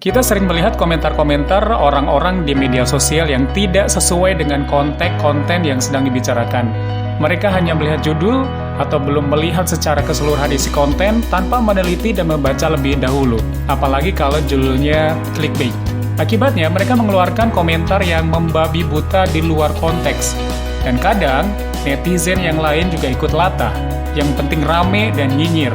Kita sering melihat komentar-komentar orang-orang di media sosial yang tidak sesuai dengan konteks konten yang sedang dibicarakan. Mereka hanya melihat judul atau belum melihat secara keseluruhan isi konten tanpa meneliti dan membaca lebih dahulu. Apalagi kalau judulnya clickbait. Akibatnya, mereka mengeluarkan komentar yang membabi buta di luar konteks. Dan kadang, netizen yang lain juga ikut latah. Yang penting rame dan nyinyir.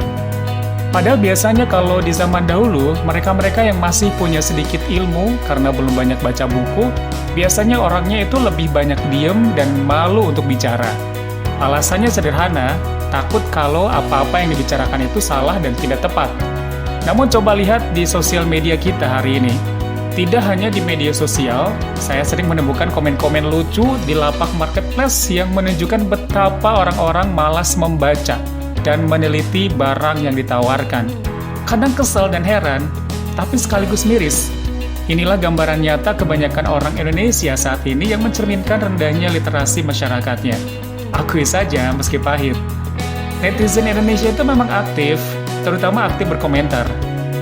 Padahal biasanya kalau di zaman dahulu, mereka-mereka yang masih punya sedikit ilmu karena belum banyak baca buku, biasanya orangnya itu lebih banyak diem dan malu untuk bicara. Alasannya sederhana, takut kalau apa-apa yang dibicarakan itu salah dan tidak tepat. Namun coba lihat di sosial media kita hari ini. Tidak hanya di media sosial, saya sering menemukan komen-komen lucu di lapak marketplace yang menunjukkan betapa orang-orang malas membaca dan meneliti barang yang ditawarkan. Kadang kesal dan heran, tapi sekaligus miris. Inilah gambaran nyata kebanyakan orang Indonesia saat ini yang mencerminkan rendahnya literasi masyarakatnya. Akui saja meski pahit. Netizen Indonesia itu memang aktif, terutama aktif berkomentar,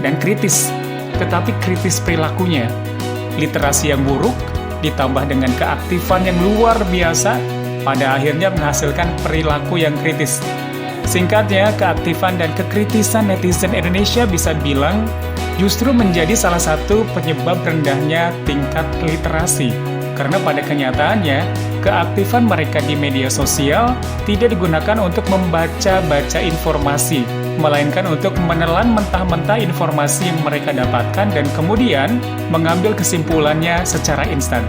dan kritis, tetapi kritis perilakunya. Literasi yang buruk, ditambah dengan keaktifan yang luar biasa, pada akhirnya menghasilkan perilaku yang kritis. Singkatnya, keaktifan dan kekritisan netizen Indonesia bisa bilang justru menjadi salah satu penyebab rendahnya tingkat literasi. Karena pada kenyataannya, keaktifan mereka di media sosial tidak digunakan untuk membaca-baca informasi, melainkan untuk menelan mentah-mentah informasi yang mereka dapatkan dan kemudian mengambil kesimpulannya secara instan.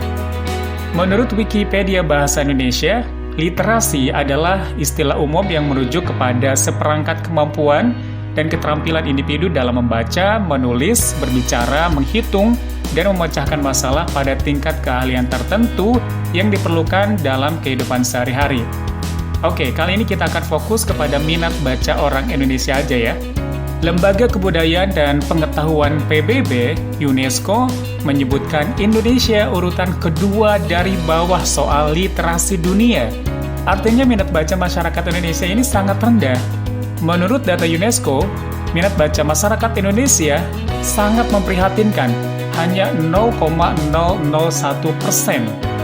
Menurut Wikipedia Bahasa Indonesia, literasi adalah istilah umum yang merujuk kepada seperangkat kemampuan dan keterampilan individu dalam membaca, menulis, berbicara, menghitung, dan memecahkan masalah pada tingkat keahlian tertentu yang diperlukan dalam kehidupan sehari-hari. Oke, kali ini kita akan fokus kepada minat baca orang Indonesia aja ya. Lembaga Kebudayaan dan Pengetahuan PBB, UNESCO, menyebutkan Indonesia urutan kedua dari bawah soal literasi dunia. Artinya minat baca masyarakat Indonesia ini sangat rendah. Menurut data UNESCO, minat baca masyarakat Indonesia sangat memprihatinkan, hanya 0,001%.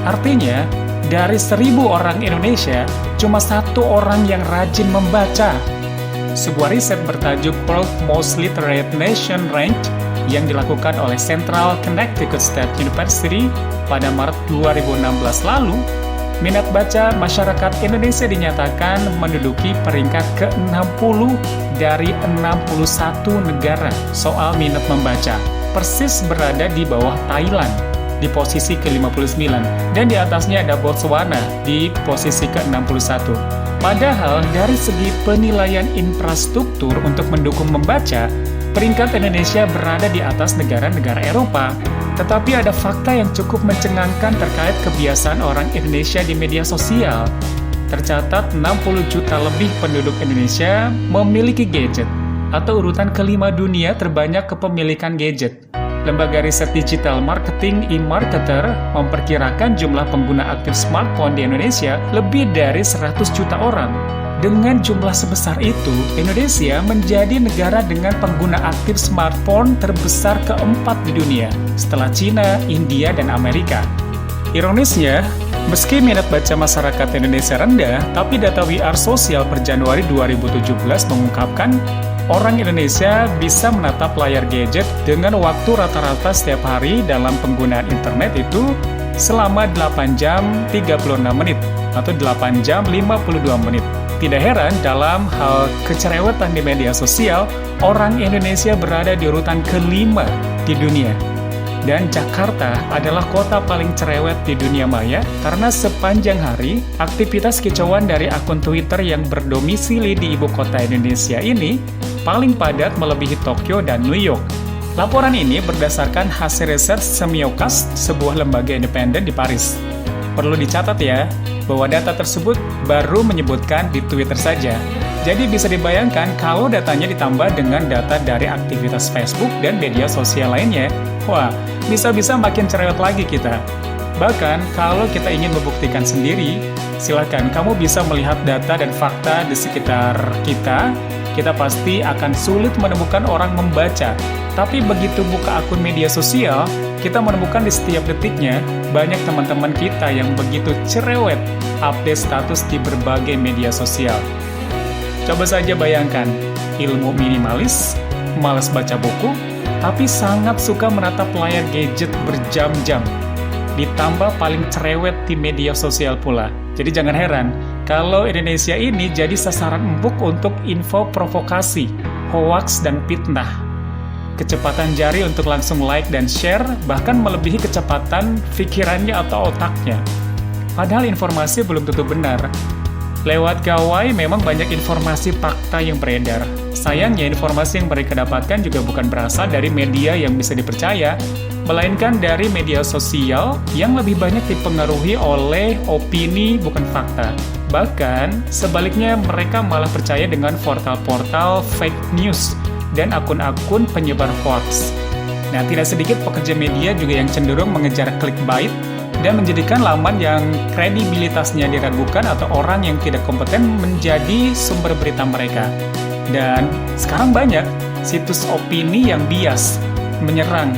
Artinya, dari 1.000 orang Indonesia, cuma 1 orang yang rajin membaca. Sebuah riset bertajuk World Most Literate Nation Rank yang dilakukan oleh Central Connecticut State University pada Maret 2016 lalu, minat baca masyarakat Indonesia dinyatakan menduduki peringkat ke-60 dari 61 negara soal minat membaca, persis berada di bawah Thailand di posisi ke-59, dan di atasnya ada Botswana di posisi ke-61. Padahal dari segi penilaian infrastruktur untuk mendukung membaca, peringkat Indonesia berada di atas negara-negara Eropa. Tetapi ada fakta yang cukup mencengangkan terkait kebiasaan orang Indonesia di media sosial. Tercatat 60 juta lebih penduduk Indonesia memiliki gadget, atau urutan kelima dunia terbanyak kepemilikan gadget. Lembaga riset digital marketing eMarketer memperkirakan jumlah pengguna aktif smartphone di Indonesia lebih dari 100 juta orang. Dengan jumlah sebesar itu, Indonesia menjadi negara dengan pengguna aktif smartphone terbesar keempat di dunia, setelah Cina, India, dan Amerika. Ironisnya, meski minat baca masyarakat Indonesia rendah, tapi data We Are Social per Januari 2017 mengungkapkan orang Indonesia bisa menatap layar gadget dengan waktu rata-rata setiap hari dalam penggunaan internet itu selama 8 jam 36 menit atau 8 jam 52 menit. Tidak heran dalam hal kecerewetan di media sosial, orang Indonesia berada di urutan kelima di dunia. Dan Jakarta adalah kota paling cerewet di dunia maya karena sepanjang hari, aktivitas kicauan dari akun Twitter yang berdomisili di ibu kota Indonesia ini paling padat melebihi Tokyo dan New York. Laporan ini berdasarkan hasil riset Semiokas, sebuah lembaga independen di Paris. Perlu dicatat ya, bahwa data tersebut baru menyebutkan di Twitter saja. Jadi bisa dibayangkan kalau datanya ditambah dengan data dari aktivitas Facebook dan media sosial lainnya, wah, bisa-bisa makin cerewet lagi kita. Bahkan, kalau kita ingin membuktikan sendiri, silakan kamu bisa melihat data dan fakta di sekitar kita kita pasti akan sulit menemukan orang membaca. Tapi begitu buka akun media sosial, kita menemukan di setiap detiknya banyak teman-teman kita yang begitu cerewet update status di berbagai media sosial. Coba saja bayangkan, ilmu minimalis, malas baca buku, tapi sangat suka menatap layar gadget berjam-jam. Ditambah paling cerewet di media sosial pula. Jadi jangan heran, kalau Indonesia ini jadi sasaran empuk untuk info provokasi, hoaks, dan fitnah. Kecepatan jari untuk langsung like dan share bahkan melebihi kecepatan pikirannya atau otaknya. Padahal informasi belum tentu benar. Lewat gawai memang banyak informasi fakta yang beredar. Sayangnya informasi yang mereka dapatkan juga bukan berasal dari media yang bisa dipercaya, melainkan dari media sosial yang lebih banyak dipengaruhi oleh opini bukan fakta. Bahkan, sebaliknya mereka malah percaya dengan portal-portal fake news dan akun-akun penyebar hoax. Nah, tidak sedikit pekerja media juga yang cenderung mengejar clickbait dan menjadikan laman yang kredibilitasnya diragukan atau orang yang tidak kompeten menjadi sumber berita mereka. Dan sekarang banyak situs opini yang bias, menyerang,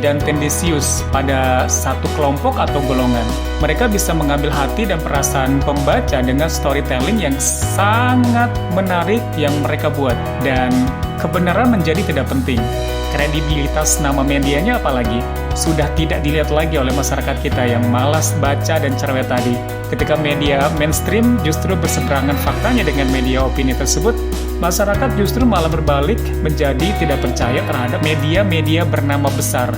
dan tendensius pada satu kelompok atau golongan. Mereka bisa mengambil hati dan perasaan pembaca dengan storytelling yang sangat menarik yang mereka buat. Dan kebenaran menjadi tidak penting. Kredibilitas nama medianya apalagi sudah tidak dilihat lagi oleh masyarakat kita yang malas baca dan cerewet tadi. Ketika media mainstream justru berseberangan faktanya dengan media opini tersebut, masyarakat justru malah berbalik menjadi tidak percaya terhadap media-media bernama besar.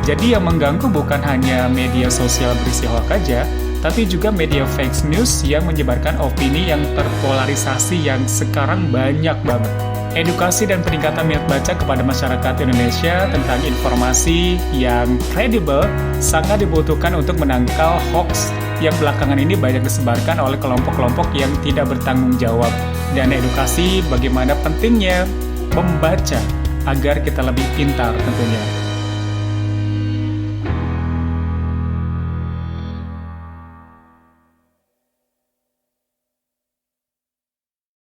Jadi yang mengganggu bukan hanya media sosial berisi hoax saja, tapi juga media fake news yang menyebarkan opini yang terpolarisasi yang sekarang banyak banget. Edukasi dan peningkatan minat baca kepada masyarakat Indonesia tentang informasi yang kredibel sangat dibutuhkan untuk menangkal hoax yang belakangan ini banyak disebarkan oleh kelompok-kelompok yang tidak bertanggung jawab. Dan edukasi bagaimana pentingnya membaca agar kita lebih pintar tentunya.